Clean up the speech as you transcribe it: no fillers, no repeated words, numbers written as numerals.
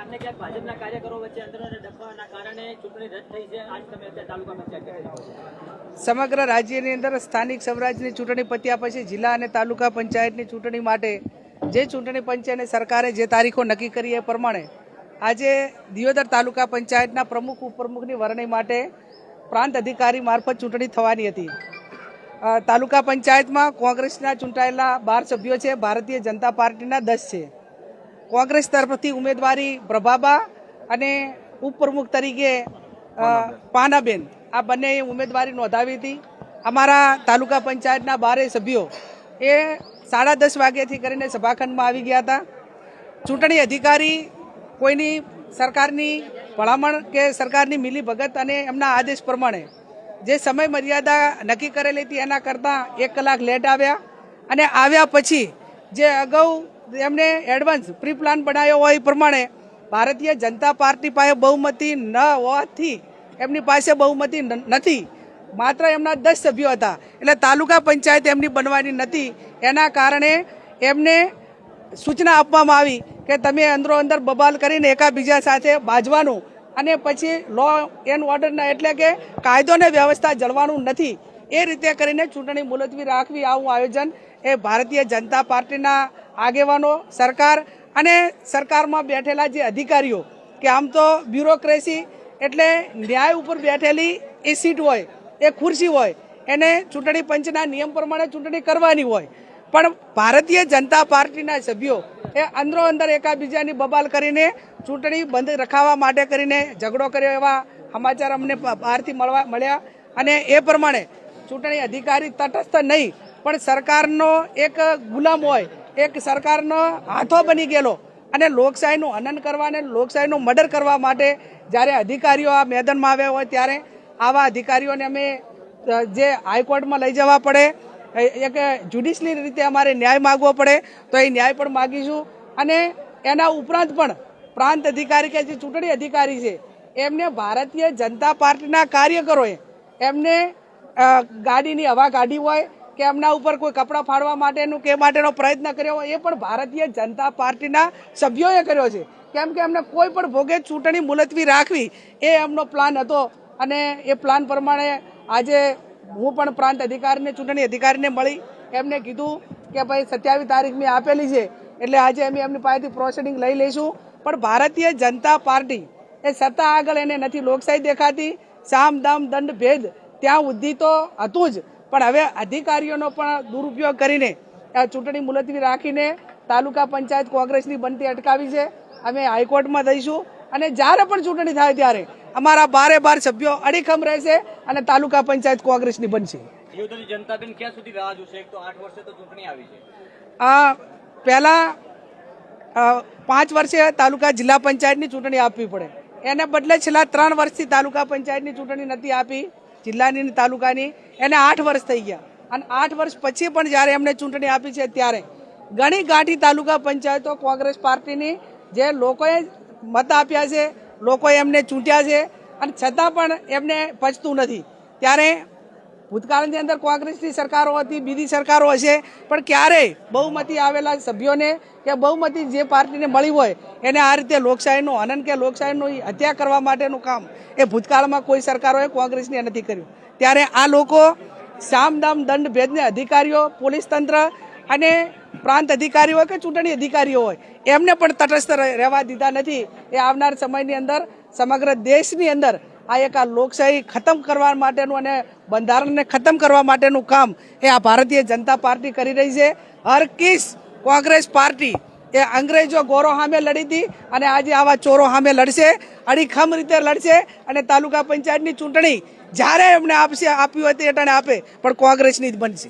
ક્યાંક ને ક્યાંક ભાજપના કાર્યકરો વચ્ચે અંદરોને ડખવાના કારણે ચૂંટણી રદ થઈ છે. આજ તમે અત્યારે તાલુકા પંચાયત સમગ્ર રાજ્યની અંદર સ્થાનિક સ્વરાજની ચૂંટણી પત્યા પછી જિલ્લા અને તાલુકા પંચાયતની ચૂંટણી માટે જે ચૂંટણી પંચ અને સરકારે જે તારીખો નક્કી કરી એ પ્રમાણે આજે દિયોદર તાલુકા પંચાયતના પ્રમુખ ઉપપ્રમુખની વરણી માટે પ્રાંત અધિકારી મારફત ચૂંટણી થવાની હતી. તાલુકા પંચાયતમાં કોંગ્રેસના ચૂંટાયેલા 12 સભ્યો છે, ભારતીય જનતા પાર્ટીના 10 છે. કોંગ્રેસ તરફથી ઉમેદવારી પ્રભાબા અને ઉપપ્રમુખ તરીકે પાનાબેન આ બંને ઉમેદવારી નોંધાવી હતી. અમારા તાલુકા પંચાયતના 12 સભ્યો એ 10:30 વાગ્યાથી કરીને સભાખંડમાં આવી ગયા હતા. ચૂંટણી અધિકારી કોઈની સરકારની ભલામણ કે સરકારની મિલીભગત અને એમના આદેશ પ્રમાણે જે સમય મર્યાદા નક્કી કરેલી હતી એના કરતાં 1 કલાક લેટ આવ્યા અને આવ્યા પછી જે અગાઉ એમને એડવાન્સ પ્રી પ્લાન બનાવ્યો હોય એ પ્રમાણે ભારતીય જનતા પાર્ટી પાસે બહુમતી ન હોવાથી એમની પાસે બહુમતી નથી, માત્ર એમના 10 સભ્યો હતા એટલે તાલુકા પંચાયત એમની બનવાની નથી. એના કારણે એમને સૂચના આપવામાં આવી કે તમે અંદરો અંદર બબાલ કરીને એકાબીજા સાથે બાજવાનું અને પછી લો એન્ડ ઓર્ડરના એટલે કે કાયદો અને વ્યવસ્થા જળવાનું નથી. એ રીતે કરીને ચૂંટણી મુલતવી રાખવી આવું આયોજન એ ભારતીય જનતા પાર્ટીના આગેવાનો, સરકાર અને સરકારમાં બેઠેલા જે અધિકારીઓ કે આમ તો બ્યુરોક્રેસી એટલે ન્યાય ઉપર બેઠેલી એ સીટ હોય, એ ખુરશી હોય, એને ચૂંટણી પંચના નિયમ પ્રમાણે ચૂંટણી કરવાની હોય, પણ ભારતીય જનતા પાર્ટીના સભ્યો એ અંદરો અંદર એકાબીજાની બબાલ કરીને ચૂંટણી બંધ રખાવવા માટે કરીને ઝઘડો કર્યો એવા સમાચાર અમને બહારથી મળ્યા અને એ પ્રમાણે ચૂંટણી અધિકારી તટસ્થ નહીં પણ સરકારનો એક ગુલામ હોય, એક સરકારનો હાથો બની ગયેલો અને લોકશાહીનું હનન કરવા અને લોકશાહીનું મર્ડર કરવા માટે જ્યારે અધિકારીઓ આ મેદાનમાં આવ્યા હોય ત્યારે આવા અધિકારીઓને અમે જે હાઈકોર્ટમાં લઈ જવા પડે, એક જ્યુડિશિયલ રીતે અમારે ન્યાય માગવો પડે તો એ ન્યાય પણ માગીશું. અને એના ઉપરાંત પણ પ્રાંત અધિકારી કે જે ચૂંટણી અધિકારી છે એમને ભારતીય જનતા પાર્ટીના કાર્યકરોએ એમને ગાડીની હવા કાઢી હોય કે એમના ઉપર કોઈ કપડાં ફાડવા માટેનું કે માટેનો પ્રયત્ન કર્યો હોય એ પણ ભારતીય જનતા પાર્ટીના સભ્યોએ કર્યો છે. કેમ કે એમને કોઈ પણ ભોગે ચૂંટણી મુલતવી રાખવી એ એમનો પ્લાન હતો અને એ પ્લાન પ્રમાણે આજે હું પણ પ્રાંત અધિકારીને ચૂંટણી અધિકારીને મળી એમને કીધું કે ભાઈ 27 તારીખ મેં આપેલી છે એટલે આજે અમે એમની પાસેથી પ્રોસિડિંગ લઈ લઈશું. પણ ભારતીય જનતા પાર્ટી એ સત્તા આગળ એને નથી લોકશાહી દેખાતી, સામ દામ દંડ ભેદ ત્યાં સુધી તો હતું જ, પણ હવે અધિકારીઓનો પણ દુરુપયોગ કરીને ચૂંટણી મુલતવી રાખીને તાલુકા પંચાયત કોંગ્રેસની બનતી અટકાવી છે. અમે હાઈકોર્ટમાં દઈશું અને જ્યારે પણ ચૂંટણી થાય ત્યારે અમારા 12 સભ્યો અડીખમ રહેશે અને તાલુકા પંચાયત કોંગ્રેસની બનશે. જનતાબેન ક્યાં સુધી રાહ જોશે? 8 વર્ષે તો ચૂંટણી આવી છે. પહેલા 5 વર્ષે તાલુકા જિલ્લા પંચાયતની ચૂંટણી આપવી પડે, એને બદલે છેલ્લા 3 વર્ષથી તાલુકા પંચાયતની ચૂંટણી નથી આપી, જિલ્લાની તાલુકાની, એને 8 વર્ષ થઈ ગયા અને 8 વર્ષ પછી પણ જ્યારે એમને ચૂંટણી આપી છે ત્યારે ઘણી ગાંઠી તાલુકા પંચાયતો કોંગ્રેસ પાર્ટીની જે લોકોએ મત આપ્યા છે, લોકોએ એમને ચૂંટ્યા છે અને છતાં પણ એમને પચતું નથી. ત્યારે ભૂતકાળની અંદર કોંગ્રેસની સરકારો હતી, બીજી સરકારો હશે, પણ ક્યારેય બહુમતી આવેલા સભ્યોને કે બહુમતી જે પાર્ટીને મળી હોય એને આ રીતે લોકશાહીનું હનન કે લોકશાહીનું હત્યા કરવા માટેનું કામ એ ભૂતકાળમાં કોઈ સરકારોએ કોંગ્રેસને નથી કર્યું. ત્યારે આ લોકો સામ દામ દંડ ભેદને અધિકારીઓ, પોલીસ તંત્ર અને પ્રાંત અધિકારીઓ હોય કે ચૂંટણી અધિકારીઓ હોય એમને પણ તટસ્થ રહેવા દીધા નથી. એ આવનાર સમયની અંદર સમગ્ર દેશની અંદર આ એક આ લોકશાહી ખતમ કરવા માટેનું અને બંધારણને ખતમ કરવા માટેનું કામ એ આ ભારતીય જનતા પાર્ટી કરી રહી છે. હરકીસ કોંગ્રેસ પાર્ટી એ અંગ્રેજો ગોરો સામે લડી હતી અને આજે આવા ચોરો સામે લડશે, અડીખમ રીતે લડશે અને તાલુકા પંચાયતની ચૂંટણી જ્યારે એમને આપ્યું હોય તે અટાણે આપે પણ કોંગ્રેસની જ બનશે.